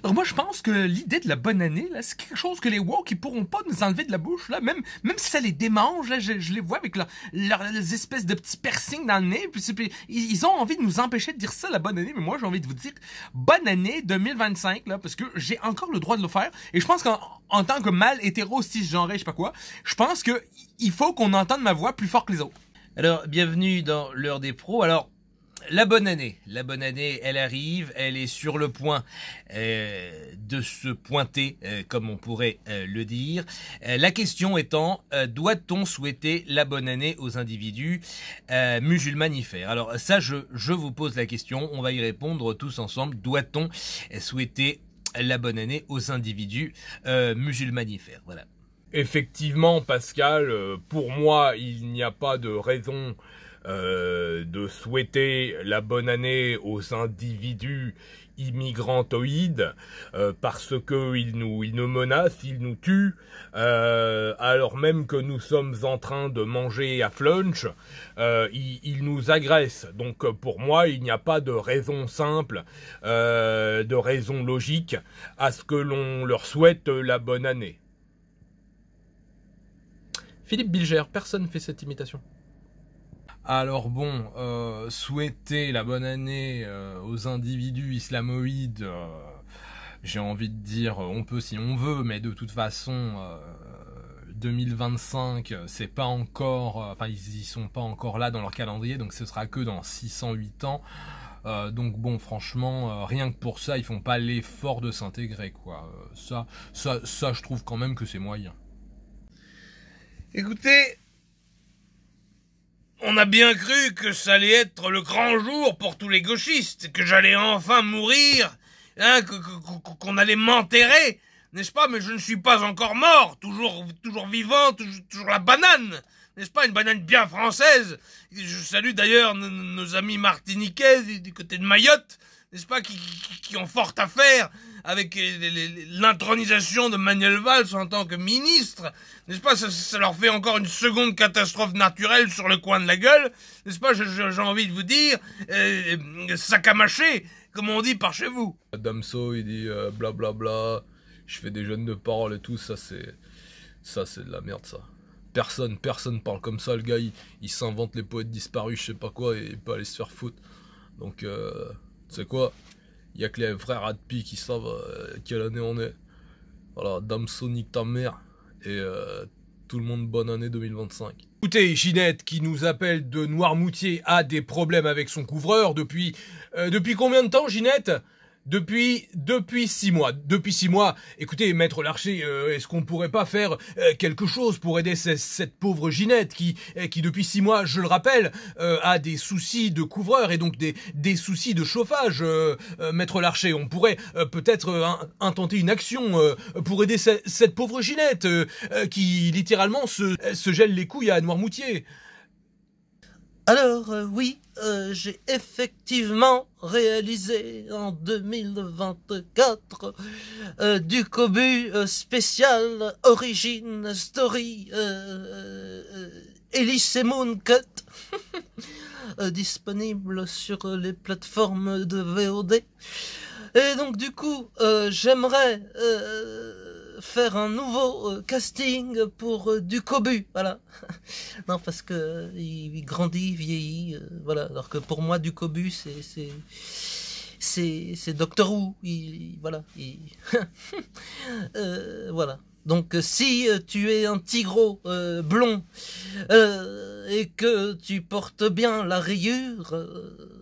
Alors moi, je pense que l'idée de la bonne année, là, c'est quelque chose que les woke, ils pourront pas nous enlever de la bouche, là. Même si ça les démange, là, je les vois avec leurs espèces de petits piercings dans le nez, puis ils ont envie de nous empêcher de dire ça, la bonne année, mais moi, j'ai envie de vous dire bonne année 2025, là, parce que j'ai encore le droit de le faire, et je pense qu'en tant que mâle hétéro cisgenré, je sais pas quoi, je pense que il faut qu'on entende ma voix plus fort que les autres. Alors, bienvenue dans l'heure des pros. Alors, la bonne année, elle arrive, elle est sur le point de se pointer, comme on pourrait le dire. La question étant, doit-on souhaiter la bonne année aux individus musulmanifères? Alors ça, je vous pose la question, on va y répondre tous ensemble. Doit-on souhaiter la bonne année aux individus musulmanifères? Voilà. Effectivement, Pascal, pour moi, il n'y a pas de raison de souhaiter la bonne année aux individus immigrantoïdes parce que ils nous menacent, ils nous tuent, alors même que nous sommes en train de manger à flunch, ils nous agressent. Donc pour moi, il n'y a pas de raison simple, de raison logique à ce que l'on leur souhaite la bonne année. Philippe Bilger, personne ne fait cette imitation. Alors bon, souhaiter la bonne année aux individus islamoïdes, j'ai envie de dire, on peut si on veut, mais de toute façon, 2025, c'est pas encore, enfin ils sont pas encore là dans leur calendrier, donc ce sera que dans 608 ans. Donc bon, franchement, rien que pour ça, ils font pas l'effort de s'intégrer, quoi. Ça, je trouve quand même que c'est moyen. Écoutez, on a bien cru que ça allait être le grand jour pour tous les gauchistes, que j'allais enfin mourir, hein, qu'on allait m'enterrer, n'est-ce pas? Mais je ne suis pas encore mort, toujours vivant, toujours la banane, n'est-ce pas? Une banane bien française. Je salue d'ailleurs nos amis martiniquais du côté de Mayotte, n'est-ce pas, qui ont fort à faire avec l'intronisation de Manuel Valls en tant que ministre, n'est-ce pas? Ça leur fait encore une seconde catastrophe naturelle sur le coin de la gueule, n'est-ce pas? J'ai envie de vous dire, sac à mâcher, comme on dit par chez vous. Damso, il dit blablabla, je fais des jeunes de parole et tout, ça c'est de la merde ça. Personne parle comme ça, le gars il s'invente les poètes disparus, je sais pas quoi, et il peut aller se faire foutre. Donc tu sais quoi, il y a que les frères Adpi qui savent quelle année on est. Voilà, Damso nique ta mère, et tout le monde bonne année 2025. Écoutez, Ginette, qui nous appelle de Noirmoutier, a des problèmes avec son couvreur depuis combien de temps, Ginette? Depuis 6 mois. Depuis 6 mois. Écoutez, Maître Larcher, est-ce qu'on pourrait pas faire quelque chose pour aider cette pauvre Ginette qui depuis 6 mois, je le rappelle, a des soucis de couvreur et donc des soucis de chauffage, Maître Larcher. On pourrait peut-être intenter une action pour aider cette pauvre Ginette qui littéralement se gèle les couilles à Noirmoutier. Alors oui, j'ai effectivement réalisé en 2024 du cobu spécial Origin Story Elise Moon Cut disponible sur les plateformes de VOD. Et donc du coup, j'aimerais faire un nouveau casting pour du cobu, voilà. Non, parce que il grandit, il vieillit, voilà. Alors que pour moi, du cobu, c'est Doctor Who, voilà. Voilà. Donc si tu es un tigreau blond et que tu portes bien la rayure,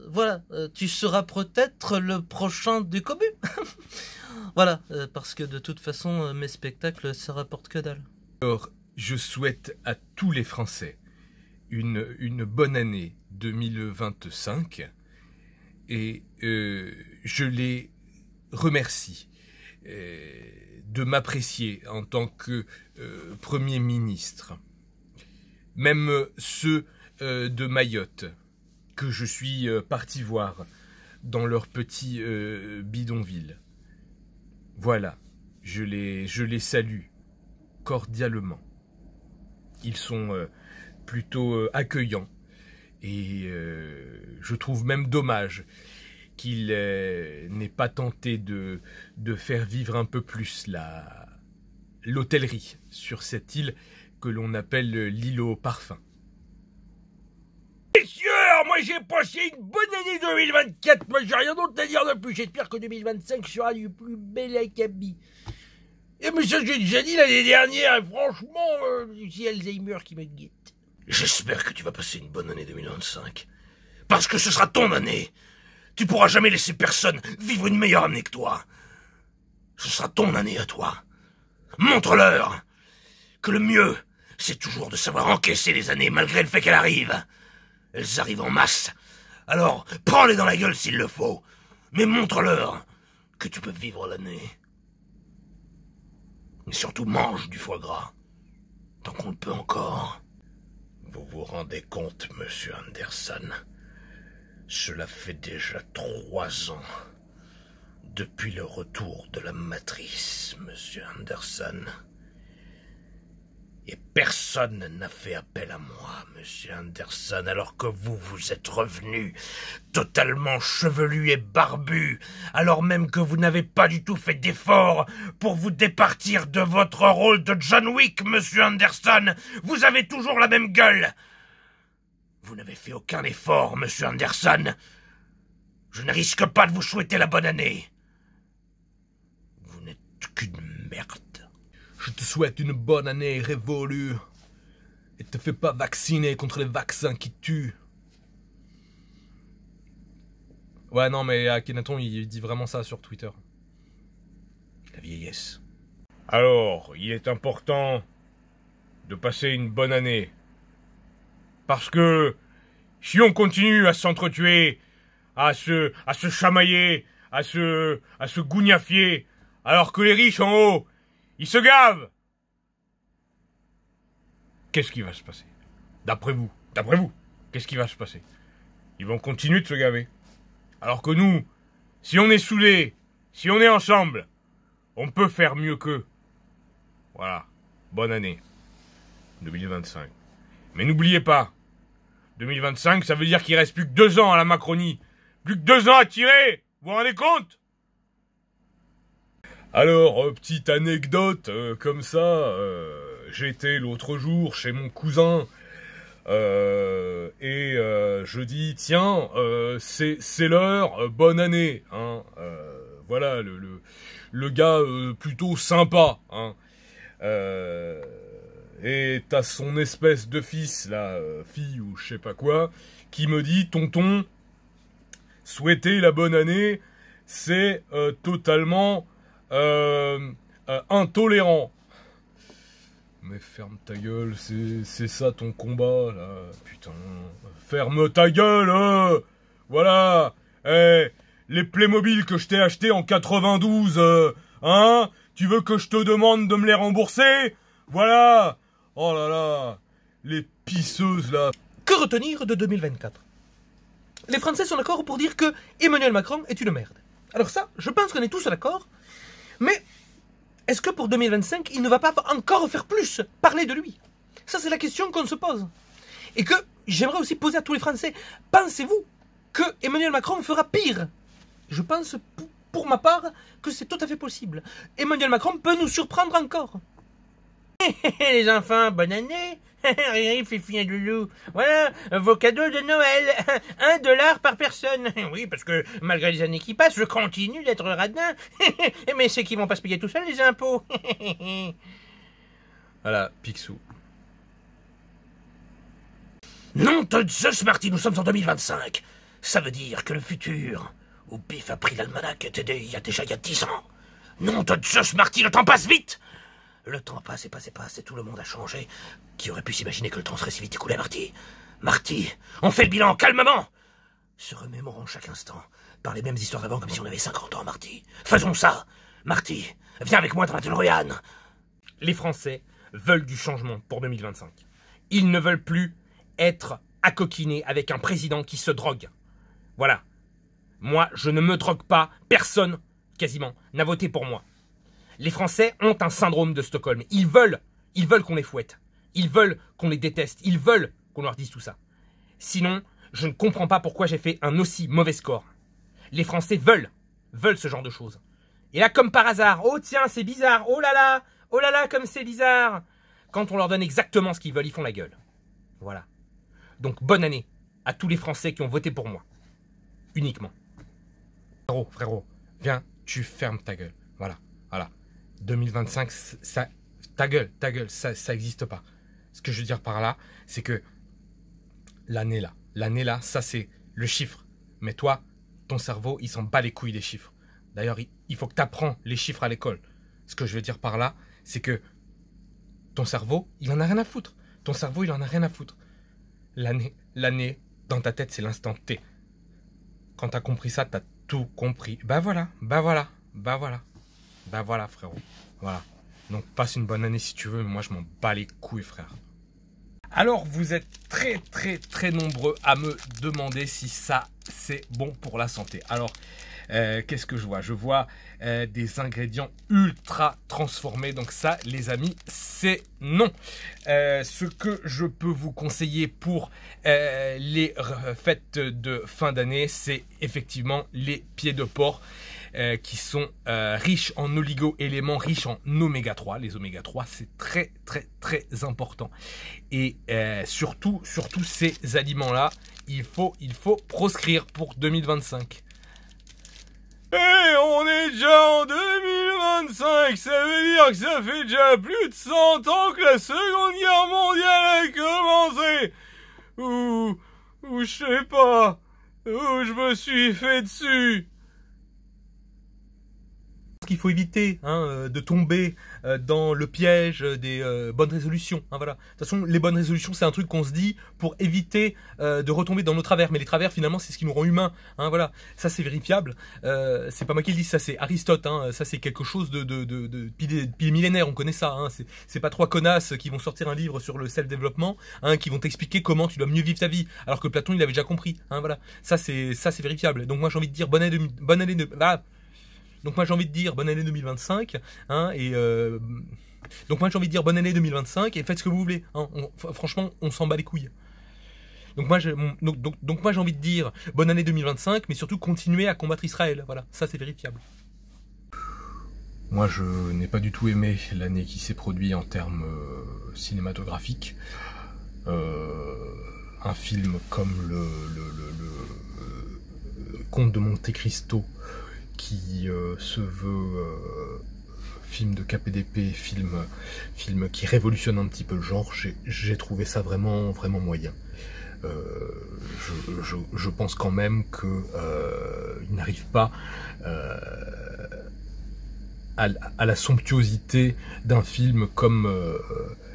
voilà, tu seras peut-être le prochain du cobu. Voilà, parce que de toute façon, mes spectacles, ça rapporte que dalle. Alors, je souhaite à tous les Français une bonne année 2025 et je les remercie de m'apprécier en tant que Premier ministre. Même ceux de Mayotte que je suis parti voir dans leur petit bidonville. Voilà, je les salue cordialement. Ils sont plutôt accueillants et je trouve même dommage qu'il n'ait pas tenté de faire vivre un peu plus l'hôtellerie sur cette île que l'on appelle l'île aux parfums. Messieurs, moi j'ai passé une bonne année 2024, moi j'ai rien d'autre à dire de plus, j'espère que 2025 sera du plus bel acabit. Et mais ça j'ai déjà dit l'année dernière, et franchement, c'est Alzheimer qui me guette. J'espère que tu vas passer une bonne année 2025, parce que ce sera ton année. Tu pourras jamais laisser personne vivre une meilleure année que toi. Ce sera ton année à toi. Montre-leur que le mieux, c'est toujours de savoir encaisser les années malgré le fait qu'elles arrivent. Elles arrivent en masse. Alors, prends-les dans la gueule s'il le faut. Mais montre-leur que tu peux vivre l'année. Et surtout, mange du foie gras. Tant qu'on le peut encore. Vous vous rendez compte, monsieur Anderson? Cela fait déjà 3 ans. Depuis le retour de la matrice, monsieur Anderson. Et personne n'a fait appel à moi, monsieur Anderson, alors que vous êtes revenu totalement chevelu et barbu, alors même que vous n'avez pas du tout fait d'effort pour vous départir de votre rôle de John Wick, monsieur Anderson. Vous avez toujours la même gueule. Vous n'avez fait aucun effort, monsieur Anderson. Je ne risque pas de vous souhaiter la bonne année. Vous n'êtes qu'une merde. Je te souhaite une bonne année révolue. Et te fais pas vacciner contre les vaccins qui tuent. Ouais, non, mais Akhenaton, il dit vraiment ça sur Twitter. La vieillesse. Alors, il est important de passer une bonne année. Parce que si on continue à s'entretuer, à se chamailler, à se gougnafier, alors que les riches en haut, ils se gavent, qu'est-ce qui va se passer? D'après vous, qu'est-ce qui va se passer? Ils vont continuer de se gaver. Alors que nous, si on est soudés, si on est ensemble, on peut faire mieux qu'eux. Voilà, bonne année 2025. Mais n'oubliez pas, 2025, ça veut dire qu'il reste plus que 2 ans à la Macronie. Plus que 2 ans à tirer. Vous vous rendez compte? Alors, petite anecdote, comme ça, j'étais l'autre jour chez mon cousin, et je dis, tiens, c'est l'heure, bonne année, hein, voilà, le gars plutôt sympa, hein, et t'as son espèce de fils, là, fille ou je sais pas quoi, qui me dit, tonton, souhaiter la bonne année, c'est totalement intolérant. Mais ferme ta gueule, c'est ça ton combat, là, putain. Ferme ta gueule, voilà. Les Playmobil que je t'ai achetés en 92, hein, tu veux que je te demande de me les rembourser? Voilà. Oh là là, les pisseuses, là. Que retenir de 2024? Les Français sont d'accord pour dire que Emmanuel Macron est une merde. Alors ça, je pense qu'on est tous d'accord. Mais est-ce que pour 2025, il ne va pas encore faire plus parler de lui? Ça, c'est la question qu'on se pose. Et que j'aimerais aussi poser à tous les Français. Pensez-vous que Emmanuel Macron fera pire? Je pense, pour ma part, que c'est tout à fait possible. Emmanuel Macron peut nous surprendre encore. Les enfants, bonne année. Fifi et Loulou. Voilà, vos cadeaux de Noël. $1 par personne. Oui, parce que malgré les années qui passent, je continue d'être radin. Mais c'est qu'ils vont pas se payer tout seuls, les impôts. Voilà, Picsou. Nom de Zeus, Marty, nous sommes en 2025. Ça veut dire que le futur, où Biff a pris l'almanach, était il y a 10 ans. Nom de Zeus, Marty, le temps passe vite. Le temps passe et passe et passe et tout le monde a changé. Qui aurait pu s'imaginer que le temps serait si vite écoulé, Marty? Marty, on fait le bilan calmement. Se remémorons chaque instant par les mêmes histoires d'avant comme si on avait 50 ans, Marty. Faisons ça. Marty, viens avec moi dans la DeLorean. Les Français veulent du changement pour 2025. Ils ne veulent plus être accoquinés avec un président qui se drogue. Voilà. Moi, je ne me drogue pas. Personne, quasiment, n'a voté pour moi. Les Français ont un syndrome de Stockholm. Ils veulent qu'on les fouette. Ils veulent qu'on les déteste. Ils veulent qu'on leur dise tout ça. Sinon, je ne comprends pas pourquoi j'ai fait un aussi mauvais score. Les Français veulent ce genre de choses. Et là, comme par hasard, oh tiens, c'est bizarre, oh là là, comme c'est bizarre. Quand on leur donne exactement ce qu'ils veulent, ils font la gueule. Voilà. Donc, bonne année à tous les Français qui ont voté pour moi. Uniquement. Frérot, viens, tu fermes ta gueule. Voilà. 2025, ça, ta gueule, ça n'existe pas. Ce que je veux dire par là, c'est que l'année là, ça c'est le chiffre. Mais toi, ton cerveau, il s'en bat les couilles des chiffres. D'ailleurs, il faut que tu apprends les chiffres à l'école. Ce que je veux dire par là, c'est que ton cerveau, il en a rien à foutre. Ton cerveau, il en a rien à foutre. L'année, dans ta tête, c'est l'instant T. Quand tu as compris ça, tu as tout compris. Bah voilà, frérot. Voilà. Donc, passe une bonne année si tu veux, mais moi, je m'en bats les couilles, frère. Alors, vous êtes très nombreux à me demander si ça, c'est bon pour la santé. Alors, qu'est-ce que je vois? Je vois des ingrédients ultra transformés. Donc ça, les amis, c'est non. Ce que je peux vous conseiller pour les fêtes de fin d'année, c'est effectivement les pieds de porc. Qui sont riches en oligo-éléments, riches en oméga 3. Les oméga 3, c'est très important. Et surtout ces aliments-là, il faut proscrire pour 2025. Et on est déjà en 2025, ça veut dire que ça fait déjà plus de 100 ans que la Seconde Guerre mondiale a commencé. Ou je sais pas, où je me suis fait dessus. Qu'il faut éviter de tomber dans le piège des bonnes résolutions. Voilà. De toute façon, les bonnes résolutions, c'est un truc qu'on se dit pour éviter de retomber dans nos travers. Mais les travers, finalement, c'est ce qui nous rend humains. Voilà. Ça, c'est vérifiable. C'est pas moi qui le dis, ça c'est Aristote. Ça, c'est quelque chose depuis des millénaires, on connaît ça. C'est pas trois connasses qui vont sortir un livre sur le self-développement, qui vont t'expliquer comment tu dois mieux vivre ta vie. Alors que Platon, il avait déjà compris. Voilà. Ça, c'est vérifiable. Donc moi, j'ai envie de dire bonne année de... Voilà. Donc moi j'ai envie de dire bonne année 2025 donc moi j'ai envie de dire bonne année 2025 et faites ce que vous voulez franchement on s'en bat les couilles. Donc moi j'ai envie de dire bonne année 2025 mais surtout continuez à combattre Israël. Voilà, ça c'est vérifiable. Moi je n'ai pas du tout aimé l'année qui s'est produite en termes cinématographiques. Un film comme le Comte de Monte Cristo qui se veut film de KPDP, film qui révolutionne un petit peu le genre, j'ai trouvé ça vraiment moyen. Je pense quand même que il n'arrive pas à la somptuosité d'un film comme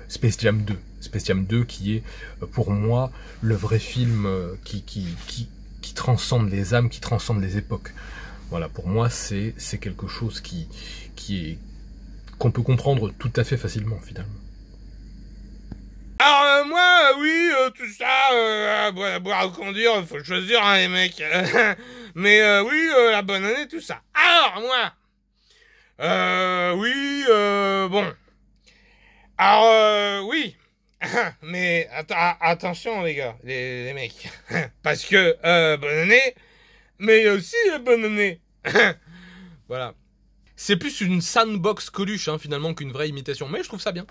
Space Jam 2. Space Jam 2 qui est pour moi le vrai film qui transcende les âmes, qui transcende les époques. Voilà, pour moi, c'est quelque chose qu'on peut comprendre tout à fait facilement, finalement. Alors, moi, oui, tout ça, boire ou conduire, faut choisir, les mecs. Mais oui, la bonne année, tout ça. Alors, moi, oui, bon. Alors, oui. Mais attention, les gars, les mecs. Parce que, bonne année... Mais aussi bonne année. Voilà. C'est plus une sandbox Coluche finalement qu'une vraie imitation, mais je trouve ça bien.